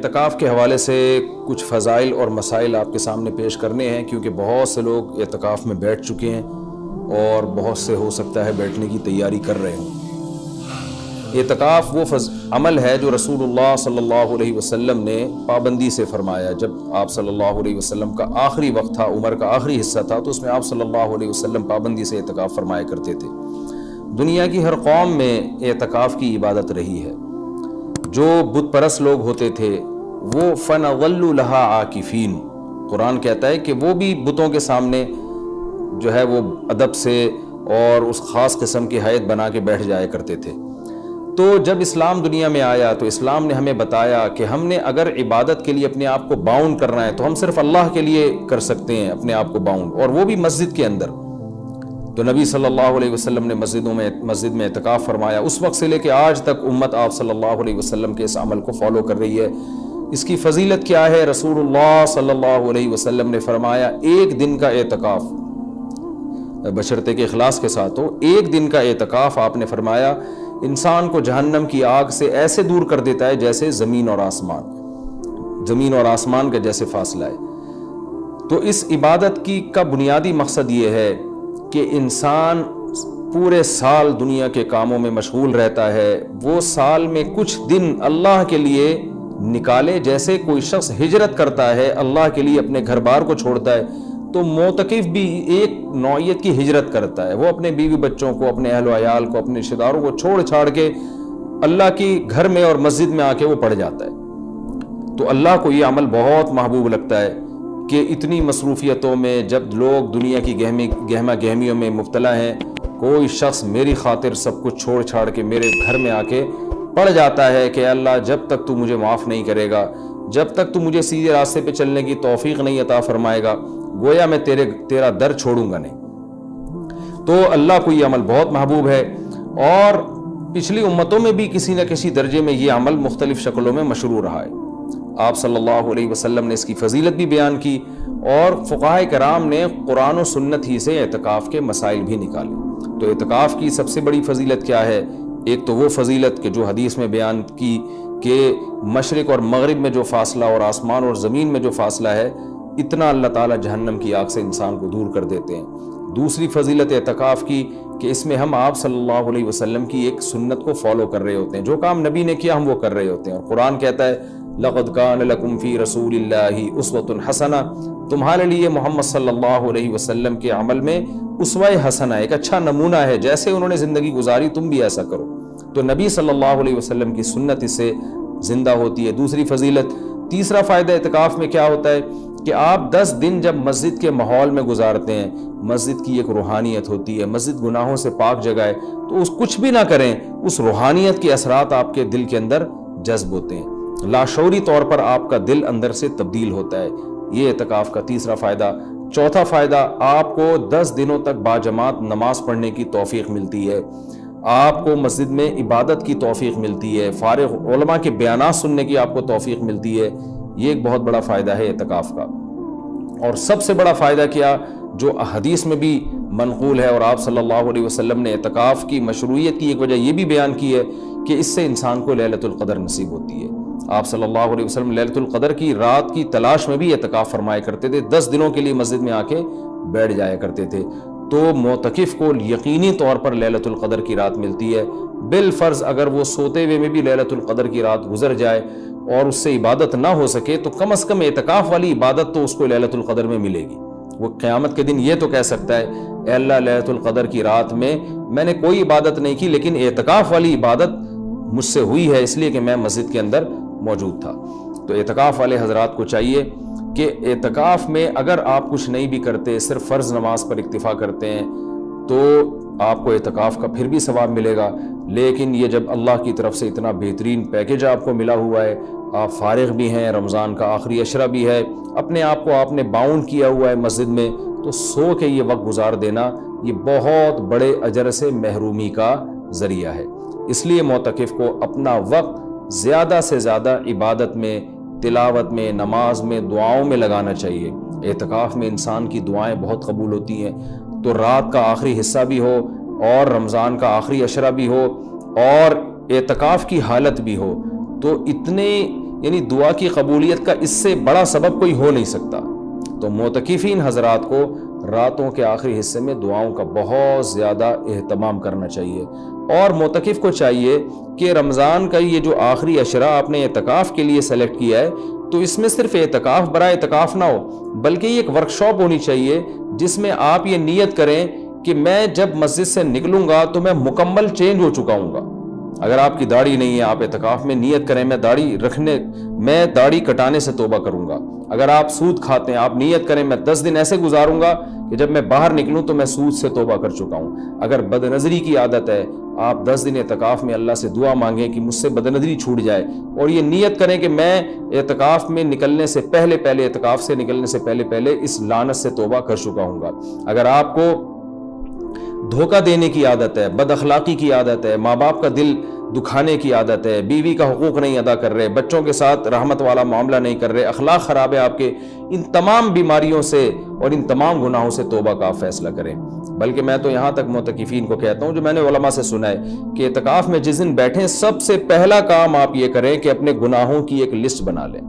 اعتکاف کے حوالے سے کچھ فضائل اور مسائل آپ کے سامنے پیش کرنے ہیں، کیونکہ بہت سے لوگ اعتکاف میں بیٹھ چکے ہیں اور بہت سے ہو سکتا ہے بیٹھنے کی تیاری کر رہے ہوں۔ اعتکاف وہ عمل ہے جو رسول اللہ صلی اللہ علیہ وسلم نے پابندی سے فرمایا۔ جب آپ صلی اللہ علیہ وسلم کا آخری وقت تھا، عمر کا آخری حصہ تھا، تو اس میں آپ صلی اللہ علیہ وسلم پابندی سے اعتکاف فرمایا کرتے تھے۔ دنیا کی ہر قوم میں اعتکاف کی عبادت رہی ہے۔ جو بت پرست لوگ ہوتے تھے وہ فَنَظَلُّ لَهَا عَاكِفِينَ، قرآن کہتا ہے کہ وہ بھی بتوں کے سامنے جو ہے وہ ادب سے اور اس خاص قسم کی ہیئت بنا کے بیٹھ جایا کرتے تھے۔ تو جب اسلام دنیا میں آیا تو اسلام نے ہمیں بتایا کہ ہم نے اگر عبادت کے لیے اپنے آپ کو باؤنڈ کرنا ہے تو ہم صرف اللہ کے لیے کر سکتے ہیں اپنے آپ کو باؤنڈ، اور وہ بھی مسجد کے اندر۔ تو نبی صلی اللہ علیہ وسلم نے مسجد میں اعتکاف فرمایا۔ اس وقت سے لے کے آج تک امت آپ صلی اللہ علیہ وسلم کے اس عمل کو فالو کر رہی ہے۔ اس کی فضیلت کیا ہے؟ رسول اللہ صلی اللہ علیہ وسلم نے فرمایا ایک دن کا اعتکاف، بشرطے کے اخلاص کے ساتھ ہو، ایک دن کا اعتکاف آپ نے فرمایا انسان کو جہنم کی آگ سے ایسے دور کر دیتا ہے جیسے زمین اور آسمان کا جیسے فاصلہ ہے۔ تو اس عبادت کا بنیادی مقصد یہ ہے کہ انسان پورے سال دنیا کے کاموں میں مشغول رہتا ہے، وہ سال میں کچھ دن اللہ کے لیے نکالے۔ جیسے کوئی شخص ہجرت کرتا ہے اللہ کے لیے، اپنے گھر بار کو چھوڑتا ہے، تو معتکف بھی ایک نوعیت کی ہجرت کرتا ہے۔ وہ اپنے بیوی بچوں کو، اپنے اہل و عیال کو، اپنے رشتہ داروں کو چھوڑ چھاڑ کے اللہ کی گھر میں اور مسجد میں آ کے وہ پڑ جاتا ہے۔ تو اللہ کو یہ عمل بہت محبوب لگتا ہے کہ اتنی مصروفیتوں میں جب لوگ دنیا کی گہما گہمیوں میں مبتلا ہیں، کوئی شخص میری خاطر سب کچھ چھوڑ چھاڑ کے میرے گھر میں آ کے پڑ جاتا ہے کہ اللہ جب تک تو مجھے معاف نہیں کرے گا، جب تک تو مجھے سیدھے راستے پہ چلنے کی توفیق نہیں عطا فرمائے گا، گویا میں تیرا در چھوڑوں گا نہیں۔ تو اللہ کو یہ عمل بہت محبوب ہے، اور پچھلی امتوں میں بھی کسی نہ کسی درجے میں یہ عمل مختلف شکلوں میں مشروع رہا ہے۔ آپ صلی اللہ علیہ وسلم نے اس کی فضیلت بھی بیان کی، اور فقہائے کرام نے قرآن و سنت ہی سے اعتکاف کے مسائل بھی نکالے۔ تو اعتکاف کی سب سے بڑی فضیلت کیا ہے؟ ایک تو وہ فضیلت کہ جو حدیث میں بیان کی کہ مشرق اور مغرب میں جو فاصلہ اور آسمان اور زمین میں جو فاصلہ ہے، اتنا اللہ تعالیٰ جہنم کی آگ سے انسان کو دور کر دیتے ہیں۔ دوسری فضیلت اعتکاف کی کہ اس میں ہم آپ صلی اللہ علیہ وسلم کی ایک سنت کو فالو کر رہے ہوتے ہیں، جو کام نبی نے کیا ہم وہ کر رہے ہوتے ہیں۔ اور قرآن کہتا ہے لَقَدْ كَانَ لَكُمْ فِي رَسُولِ اللَّهِ أُسْوَةٌ حَسَنَةٌ، تمہارے لیے محمد صلی اللہ علیہ وسلم کے عمل میں اسوہ حسنہ، ایک اچھا نمونہ ہے، جیسے انہوں نے زندگی گزاری تم بھی ایسا کرو۔ تو نبی صلی اللہ علیہ وسلم کی سنت اس سے زندہ ہوتی ہے۔ دوسری فضیلت، تیسرا فائدہ اعتکاف میں کیا ہوتا ہے کہ آپ 10 دن جب مسجد کے ماحول میں گزارتے ہیں، مسجد کی ایک روحانیت ہوتی ہے، مسجد گناہوں سے پاک جگہ ہے، تو اس کچھ بھی نہ کریں، اس روحانیت کے اثرات آپ کے دل کے اندر جذب ہوتے ہیں، لاشعوری طور پر آپ کا دل اندر سے تبدیل ہوتا ہے۔ یہ اعتکاف کا تیسرا فائدہ۔ چوتھا فائدہ، آپ کو 10 دنوں تک باجماعت نماز پڑھنے کی توفیق ملتی ہے، آپ کو مسجد میں عبادت کی توفیق ملتی ہے، فارغ علماء کے بیانات سننے کی آپ کو توفیق ملتی ہے۔ یہ ایک بہت بڑا فائدہ ہے اعتکاف کا۔ اور سب سے بڑا فائدہ کیا، جو حدیث میں بھی منقول ہے، اور آپ صلی اللہ علیہ وسلم نے اعتکاف کی مشروعیت کی ایک وجہ یہ بھی بیان کی ہے کہ اس سے انسان کو لیلۃ القدر نصیب ہوتی ہے۔ آپ صلی اللہ علیہ وسلم لیلۃ القدر کی رات کی تلاش میں بھی اعتکاف فرمایا کرتے تھے، 10 دنوں کے لیے مسجد میں آ کے بیٹھ جایا کرتے تھے۔ تو معتکف کو یقینی طور پر لیلۃ القدر کی رات ملتی ہے، بالفرض اگر وہ سوتے ہوئے میں بھی لیلۃ القدر کی رات گزر جائے اور اس سے عبادت نہ ہو سکے، تو کم از کم اعتکاف والی عبادت تو اس کو لیلۃ القدر میں ملے گی۔ وہ قیامت کے دن یہ تو کہہ سکتا ہے اے اللہ لیلۃ القدر کی رات میں نے کوئی عبادت نہیں کی، لیکن اعتکاف والی عبادت مجھ سے ہوئی ہے، اس لیے کہ میں مسجد کے اندر موجود تھا۔ تو اعتکاف والے حضرات کو چاہیے کہ اعتکاف میں اگر آپ کچھ نہیں بھی کرتے، صرف فرض نماز پر اکتفا کرتے ہیں، تو آپ کو اعتکاف کا پھر بھی ثواب ملے گا۔ لیکن یہ جب اللہ کی طرف سے اتنا بہترین پیکیج آپ کو ملا ہوا ہے، آپ فارغ بھی ہیں، رمضان کا آخری عشرہ بھی ہے، اپنے آپ کو آپ نے باؤنڈ کیا ہوا ہے مسجد میں، تو سو کے یہ وقت گزار دینا یہ بہت بڑے اجر سے محرومی کا ذریعہ ہے۔ اس لیے معتکف کو اپنا وقت زیادہ سے زیادہ عبادت میں، تلاوت میں، نماز میں، دعاؤں میں لگانا چاہیے۔ اعتکاف میں انسان کی دعائیں بہت قبول ہوتی ہیں، تو رات کا آخری حصہ بھی ہو اور رمضان کا آخری عشرہ بھی ہو اور اعتکاف کی حالت بھی ہو، تو یعنی دعا کی قبولیت کا اس سے بڑا سبب کوئی ہو نہیں سکتا۔ تو معتکفین حضرات کو راتوں کے آخری حصے میں دعاؤں کا بہت زیادہ اہتمام کرنا چاہیے، اور معتکف کو چاہیے کہ رمضان کا یہ جو آخری عشرہ آپ نے اعتکاف کے لیے سلیکٹ کیا ہے، تو اس میں صرف اعتکاف برائے اعتکاف نہ ہو، بلکہ یہ ایک ورکشاپ ہونی چاہیے جس میں آپ یہ نیت کریں کہ میں جب مسجد سے نکلوں گا تو میں مکمل چینج ہو چکا ہوں گا۔ اگر آپ کی داڑھی نہیں ہے، آپ اعتکاف میں نیت کریں میں داڑھی کٹانے سے توبہ کروں گا۔ اگر آپ سود کھاتے ہیں، آپ نیت کریں میں 10 دن ایسے گزاروں گا کہ جب میں باہر نکلوں تو میں سود سے توبہ کر چکا ہوں۔ اگر بد نظری کی عادت ہے، آپ 10 دن اعتکاف میں اللہ سے دعا مانگیں کہ مجھ سے بد نظری چھوٹ جائے، اور یہ نیت کریں کہ میں اعتکاف میں نکلنے سے پہلے اعتکاف سے نکلنے سے پہلے اس لعنت سے توبہ کر چکا ہوں گا۔ اگر آپ کو دھوکہ دینے کی عادت ہے، بد اخلاقی کی عادت ہے، ماں باپ کا دل دکھانے کی عادت ہے، بیوی کا حقوق نہیں ادا کر رہے، بچوں کے ساتھ رحمت والا معاملہ نہیں کر رہے، اخلاق خراب ہے آپ کے، ان تمام بیماریوں سے اور ان تمام گناہوں سے توبہ کا فیصلہ کریں۔ بلکہ میں تو یہاں تک معتکفین کو کہتا ہوں، جو میں نے علماء سے سنا ہے، کہ اعتکاف میں جس دن بیٹھیں سب سے پہلا کام آپ یہ کریں کہ اپنے گناہوں کی ایک لسٹ بنا لیں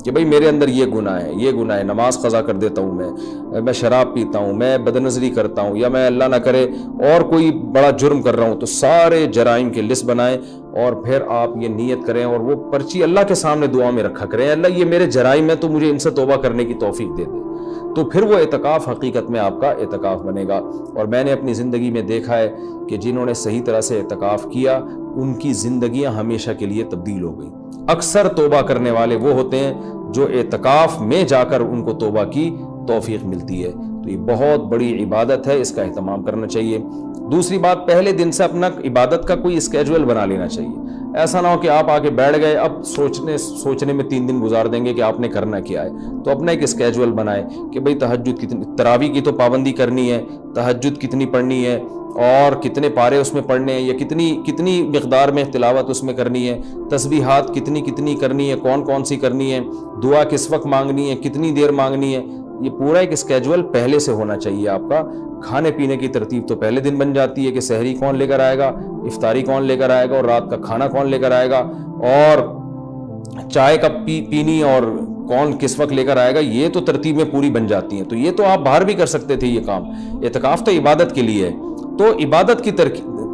کہ بھئی میرے اندر یہ گناہ ہے، نماز قضا کر دیتا ہوں، میں شراب پیتا ہوں، میں بدنظری کرتا ہوں، یا میں اللہ نہ کرے اور کوئی بڑا جرم کر رہا ہوں، تو سارے جرائم کی لسٹ بنائیں، اور پھر آپ یہ نیت کریں اور وہ پرچی اللہ کے سامنے دعا میں رکھا کریں، اللہ یہ میرے جرائم ہے تو مجھے ان سے توبہ کرنے کی توفیق دے دے، تو پھر وہ اعتکاف حقیقت میں آپ کا اعتکاف بنے گا۔ اور میں نے اپنی زندگی میں دیکھا ہے کہ جنہوں نے صحیح طرح سے اعتکاف کیا ان کی زندگیاں ہمیشہ کے لیے تبدیل ہو گئی۔ اکثر توبہ کرنے والے وہ ہوتے ہیں جو اعتکاف میں جا کر ان کو توبہ کی توفیق ملتی ہے۔ تو یہ بہت بڑی عبادت ہے، اس کا اہتمام کرنا چاہیے۔ دوسری بات، پہلے دن سے اپنا عبادت کا کوئی اسکیجول بنا لینا چاہیے۔ ایسا نہ ہو کہ آپ آ کے بیٹھ گئے، اب سوچنے میں 3 دن گزار دیں گے کہ آپ نے کرنا کیا ہے۔ تو اپنا ایک اسکیجول بنائیں کہ بھئی تہجد کتنی، تراویح کی تو پابندی کرنی ہے، تہجد کتنی پڑھنی ہے، اور کتنے پارے اس میں پڑھنے ہیں، یا کتنی مقدار میں تلاوت اس میں کرنی ہے، تسبیحات کتنی کرنی ہے، کون سی کرنی ہے، دعا کس وقت مانگنی ہے، کتنی دیر مانگنی ہے، یہ پورا ایک اسکیجول پہلے سے ہونا چاہیے آپ کا۔ کھانے پینے کی ترتیب تو پہلے دن بن جاتی ہے کہ سحری کون لے کر آئے گا، افطاری کون لے کر آئے گا، اور رات کا کھانا کون لے کر آئے گا، اور چائے کب پینی اور کون کس وقت لے کر آئے گا، یہ تو ترتیبیں پوری بن جاتی ہیں۔ تو یہ تو آپ باہر بھی کر سکتے تھے یہ کام، اعتکاف تو عبادت کے لیے ہے، تو عبادت کی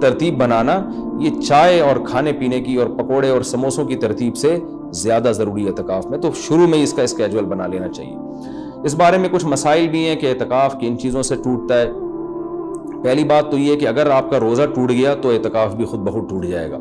ترتیب بنانا یہ چائے اور کھانے پینے کی اور پکوڑے اور سموسوں کی ترتیب سے زیادہ ضروری ہے اعتکاف میں۔ تو شروع میں اس کا اسکیجول بنا لینا چاہیے۔ اس بارے میں کچھ مسائل بھی ہیں کہ اعتکاف کن چیزوں سے ٹوٹتا ہے۔ پہلی بات تو یہ کہ اگر آپ کا روزہ ٹوٹ گیا تو اعتکاف بھی خود بخود ٹوٹ جائے گا۔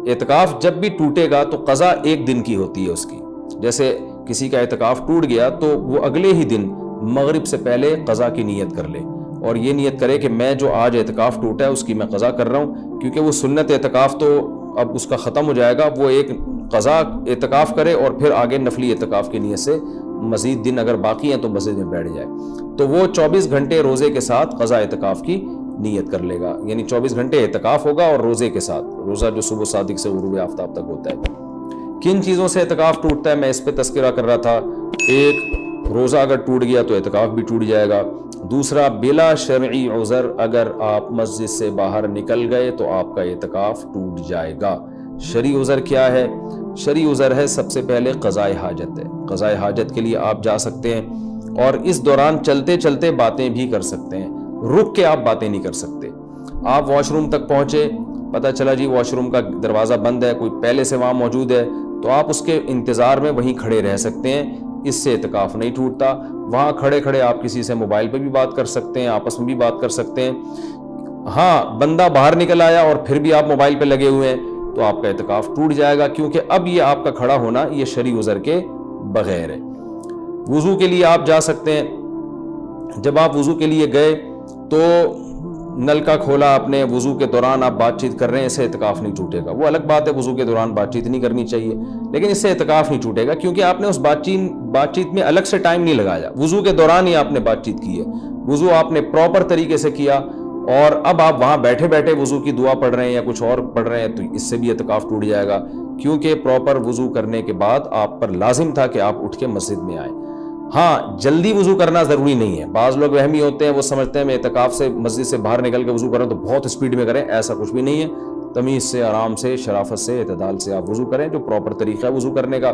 اعتکاف جب بھی ٹوٹے گا تو قضا 1 دن کی ہوتی ہے اس کی۔ جیسے کسی کا اعتکاف ٹوٹ گیا تو وہ اگلے ہی دن مغرب سے پہلے قضا کی نیت کر لے، اور یہ نیت کرے کہ میں جو آج اعتکاف ٹوٹا ہے اس کی میں قضا کر رہا ہوں، کیونکہ وہ سنت اعتکاف تو اب اس کا ختم ہو جائے گا، وہ ایک قضا اعتکاف کرے اور پھر آگے نفلی اعتکاف کی نیت سے مزید دن اگر باقی ہیں تو مسجد میں بیٹھ جائے، تو وہ 24 گھنٹے روزے کے ساتھ قضا اعتکاف کی نیت کر لے گا، یعنی 24 گھنٹے اعتکاف ہوگا اور روزے کے ساتھ، روزہ جو صبح صادق سے غروب آفتاب تک ہوتا ہے۔ کن چیزوں سے اعتکاف ٹوٹتا ہے میں اس پہ تذکرہ کر رہا تھا۔ ایک، روزہ اگر ٹوٹ گیا تو اعتکاف بھی ٹوٹ جائے گا۔ دوسرا، بلا شرعی عذر اگر آپ مسجد سے باہر نکل گئے تو آپ کا اعتکاف ٹوٹ جائے گا۔ شرعی عذر کیا ہے؟ شرعی عذر ہے سب سے پہلے قضاء حاجت ہے۔ قضاء حاجت کے لیے آپ جا سکتے ہیں، اور اس دوران چلتے چلتے باتیں بھی کر سکتے ہیں، رک کے آپ باتیں نہیں کر سکتے۔ آپ واش روم تک پہنچے، پتہ چلا جی واش روم کا دروازہ بند ہے، کوئی پہلے سے وہاں موجود ہے، تو آپ اس کے انتظار میں وہیں کھڑے رہ سکتے ہیں، اس سے اعتکاف نہیں ٹوٹتا۔ وہاں کھڑے کھڑے آپ کسی سے موبائل پہ بھی بات کر سکتے ہیں، آپس میں بھی بات کر سکتے ہیں۔ ہاں، بندہ باہر نکل آیا اور پھر بھی آپ موبائل پہ لگے ہوئے ہیں تو آپ کا اعتکاف ٹوٹ جائے گا، کیونکہ اب یہ آپ کا کھڑا ہونا یہ شرعی عذر کے بغیر ہے۔ وضو کے لیے آپ جا سکتے ہیں، جب آپ وضو کے لیے گئے تو نل کا کھولا آپ نے، وضو کے دوران آپ بات چیت کر رہے ہیں، اس سے اعتکاف نہیں ٹوٹے گا۔ وہ الگ بات ہے وضو کے دوران بات چیت نہیں کرنی چاہیے، لیکن اس سے اعتکاف نہیں ٹوٹے گا، کیونکہ آپ نے اس بات چیت میں الگ سے ٹائم نہیں لگایا، وضو کے دوران ہی آپ نے بات چیت کی ہے، وضو آپ نے پراپر طریقے سے کیا، اور اب آپ وہاں بیٹھے بیٹھے وضو کی دعا پڑھ رہے ہیں یا کچھ اور پڑھ رہے ہیں تو اس سے بھی اعتکاف ٹوٹ جائے گا، کیونکہ پراپر وضو کرنے کے بعد آپ پر لازم تھا کہ آپ اٹھ کے مسجد میں آئیں۔ ہاں، جلدی وضو کرنا ضروری نہیں ہے، بعض لوگ وہمی ہوتے ہیں، وہ سمجھتے ہیں میں اعتکاف سے مسجد سے باہر نکل کے وضو کروں تو بہت سپیڈ میں کریں، ایسا کچھ بھی نہیں ہے۔ تمیز سے، آرام سے، شرافت سے، اعتدال سے آپ وضو کریں، جو پراپر طریقہ ہے وضو کرنے کا۔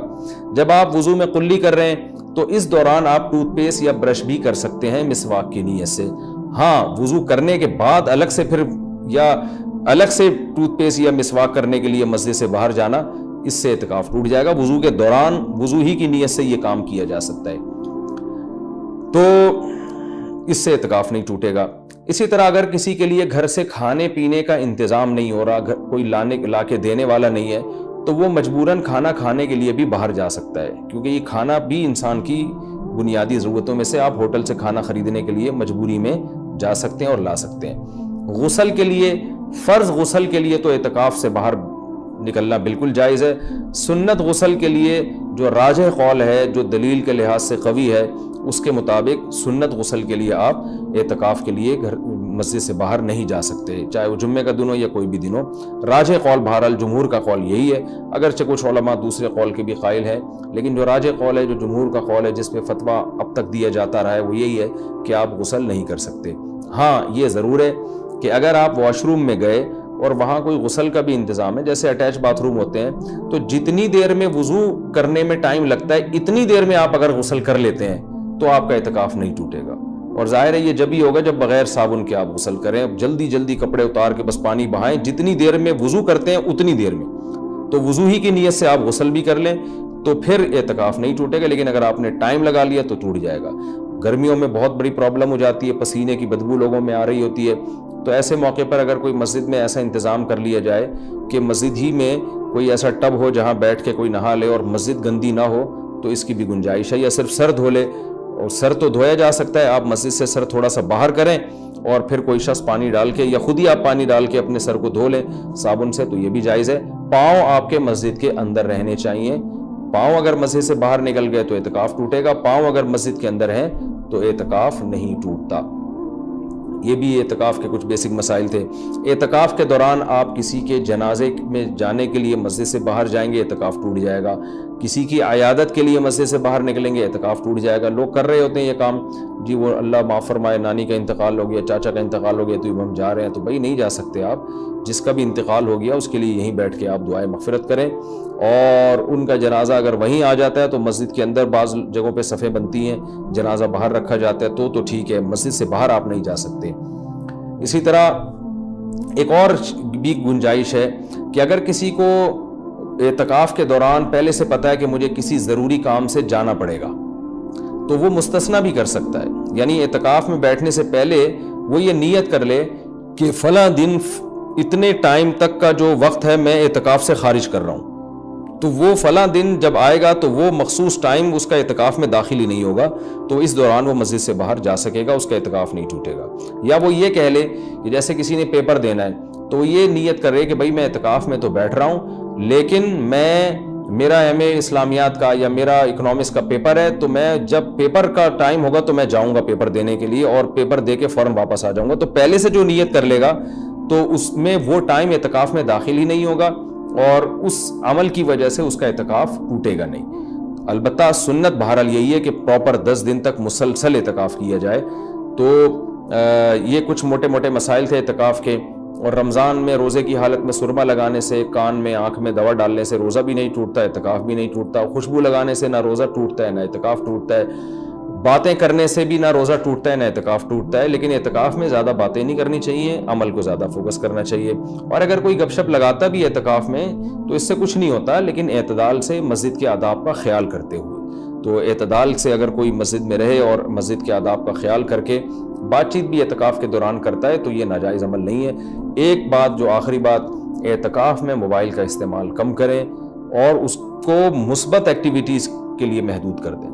جب آپ وضو میں قلی کر رہے ہیں تو اس دوران آپ ٹوتھ پیسٹ یا برش بھی کر سکتے ہیں مسواک کی نیت سے۔ ہاں، وضو کرنے کے بعد الگ سے ٹوتھ پیسٹ یا مسواک کرنے کے لیے مسجد سے باہر جانا، اس سے اعتکاف ٹوٹ جائے گا۔ وضو کے دوران وضو ہی کی نیت سے یہ کام کیا جا سکتا ہے، تو اس سے اعتکاف نہیں ٹوٹے گا۔ اسی طرح اگر کسی کے لیے گھر سے کھانے پینے کا انتظام نہیں ہو رہا، کوئی لا کے دینے والا نہیں ہے، تو وہ مجبوراً کھانا کھانے کے لیے بھی باہر جا سکتا ہے، کیونکہ یہ کھانا بھی انسان کی بنیادی ضرورتوں میں سے۔ آپ ہوٹل سے کھانا خریدنے کے لیے مجبوری میں جا سکتے ہیں اور لا سکتے ہیں۔ غسل کے لیے، فرض غسل کے لیے تو اعتکاف سے باہر نکلنا بالکل جائز ہے۔ سنت غسل کے لیے جو راجح قول ہے، جو دلیل کے لحاظ سے قوی ہے، اس کے مطابق سنت غسل کے لیے آپ اعتکاف کے لیے مسجد سے باہر نہیں جا سکتے، چاہے وہ جمعے کا دن ہو یا کوئی بھی دن ہو۔ راجح قول بہرحال جمہور کا قول یہی ہے، اگرچہ کچھ علماء دوسرے قول کے بھی قائل ہیں، لیکن جو راجح قول ہے، جو جمہور کا قول ہے، جس پہ فتویٰ اب تک دیا جاتا رہا ہے، وہ یہی ہے کہ آپ غسل نہیں کر سکتے۔ ہاں، یہ ضرور ہے کہ اگر آپ واش روم میں گئے اور وہاں کوئی غسل کا بھی انتظام ہے، جیسے اٹیچ باتھ روم ہوتے ہیں، تو جتنی دیر میں وضو کرنے میں ٹائم لگتا ہے، اتنی دیر میں آپ اگر غسل کر لیتے ہیں تو آپ کا اعتکاف نہیں ٹوٹے گا۔ اور ظاہر ہے یہ جب ہی ہوگا جب بغیر صابن کے آپ غسل کریں، جلدی جلدی کپڑے اتار کے بس پانی بہائیں، جتنی دیر میں وضو کرتے ہیں اتنی دیر میں، تو وضو ہی کی نیت سے آپ غسل بھی کر لیں تو پھر اعتکاف نہیں ٹوٹے گا۔ لیکن اگر آپ نے ٹائم لگا لیا تو ٹوٹ جائے گا۔ گرمیوں میں بہت بڑی پرابلم ہو جاتی ہے، پسینے کی بدبو لوگوں میں آ رہی ہوتی ہے، تو ایسے موقع پر اگر کوئی مسجد میں ایسا انتظام کر لیا جائے کہ مسجد ہی میں کوئی ایسا ٹب ہو جہاں بیٹھ کے کوئی نہا لے اور مسجد گندی نہ ہو، تو اس کی بھی گنجائش ہے۔ یا صرف سر دھو لے، اور سر تو دھویا جا سکتا ہے، آپ مسجد سے سر تھوڑا سا باہر کریں اور پھر کوئی شخص پانی ڈال کے یا خود ہی آپ پانی ڈال کے اپنے سر کو دھو لیں صابن سے، تو یہ بھی جائز ہے۔ پاؤں آپ کے مسجد کے اندر رہنے چاہیے۔ پاؤں اگر مسجد سے باہر نکل گئے تو اعتکاف ٹوٹے گا، پاؤں اگر مسجد کے اندر ہیں تو اعتکاف نہیں ٹوٹتا۔ یہ بھی اعتکاف کے کچھ بیسک مسائل تھے۔ اعتکاف کے دوران آپ کسی کے جنازے میں جانے کے لیے مسجد سے باہر جائیں گے، اعتکاف ٹوٹ جائے گا۔ کسی کی عیادت کے لیے مسجد سے باہر نکلیں گے، اعتکاف ٹوٹ جائے گا۔ لوگ کر رہے ہوتے ہیں یہ کام، جی وہ اللہ معاف فرمائے نانی کا انتقال ہو گیا، چاچا کا انتقال ہو گیا تو ہم جا رہے ہیں، تو بھائی نہیں جا سکتے آپ۔ جس کا بھی انتقال ہو گیا اس کے لیے یہیں بیٹھ کے آپ دعائے مغفرت کریں، اور ان کا جنازہ اگر وہیں آ جاتا ہے تو مسجد کے اندر بعض جگہوں پہ صفیں بنتی ہیں، جنازہ باہر رکھا جاتا ہے تو ٹھیک ہے، مسجد سے باہر آپ نہیں جا سکتے۔ اسی طرح ایک اور بھی گنجائش ہے کہ اگر کسی کو اعتکاف کے دوران پہلے سے پتہ ہے کہ مجھے کسی ضروری کام سے جانا پڑے گا، تو وہ مستثنی بھی کر سکتا ہے۔ یعنی اعتکاف میں بیٹھنے سے پہلے وہ یہ نیت کر لے کہ فلاں دن اتنے ٹائم تک کا جو وقت ہے میں اعتکاف سے خارج کر رہا ہوں، تو وہ فلاں دن جب آئے گا تو وہ مخصوص ٹائم اس کا اعتکاف میں داخل ہی نہیں ہوگا، تو اس دوران وہ مسجد سے باہر جا سکے گا، اس کا اعتکاف نہیں ٹوٹے گا۔ یا وہ یہ کہہ لے کہ جیسے کسی نے پیپر دینا ہے تو وہ یہ نیت کر رہے کہ بھائی میں اعتکاف میں تو بیٹھ رہا ہوں، لیکن میرا ایم اے اسلامیات کا یا میرا اکنامکس کا پیپر ہے، تو میں جب پیپر کا ٹائم ہوگا تو میں جاؤں گا پیپر دینے کے لیے، اور پیپر دے کے فوراً واپس آ جاؤں گا۔ تو پہلے سے جو نیت کر لے گا تو اس میں وہ ٹائم اعتکاف میں داخل ہی نہیں ہوگا، اور اس عمل کی وجہ سے اس کا اعتکاف ٹوٹے گا نہیں۔ البتہ سنت بہرحال یہی ہے کہ پراپر 10 دن تک مسلسل اعتکاف کیا جائے۔ تو یہ کچھ موٹے موٹے مسائل تھے اعتکاف کے۔ اور رمضان میں روزے کی حالت میں سرما لگانے سے، کان میں آنکھ میں دوا ڈالنے سے روزہ بھی نہیں ٹوٹتا، اعتکاف بھی نہیں ٹوٹتا۔ خوشبو لگانے سے نہ روزہ ٹوٹتا ہے نہ اعتکاف ٹوٹتا ہے۔ باتیں کرنے سے بھی نہ روزہ ٹوٹتا ہے نہ اعتکاف ٹوٹتا ہے، لیکن اعتکاف میں زیادہ باتیں نہیں کرنی چاہیے، عمل کو زیادہ فوکس کرنا چاہیے۔ اور اگر کوئی گپ شپ لگاتا بھی اعتکاف میں تو اس سے کچھ نہیں ہوتا، لیکن اعتدال سے مسجد کے آداب کا خیال کرتے ہوئے۔ تو اعتدال سے اگر کوئی مسجد میں رہے اور مسجد کے آداب کا خیال کر کے بات چیت بھی اعتکاف کے دوران کرتا ہے تو یہ ناجائز عمل نہیں ہے۔ ایک بات، جو آخری بات، اعتکاف میں موبائل کا استعمال کم کریں اور اس کو مثبت ایکٹیویٹیز کے لیے محدود کر دیں۔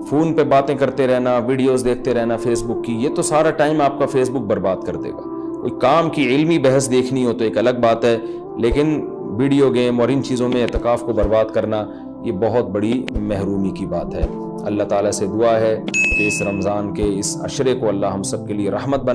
فون پہ باتیں کرتے رہنا، ویڈیوز دیکھتے رہنا فیس بک کی، یہ تو سارا ٹائم آپ کا فیس بک برباد کر دے گا۔ کوئی کام کی علمی بحث دیکھنی ہو تو ایک الگ بات ہے، لیکن ویڈیو گیم اور ان چیزوں میں اعتکاف کو برباد کرنا یہ بہت بڑی محرومی کی بات ہے۔ اللہ تعالیٰ سے دعا ہے کہ اس رمضان کے اس عشرے کو اللہ ہم سب کے لیے رحمت بنا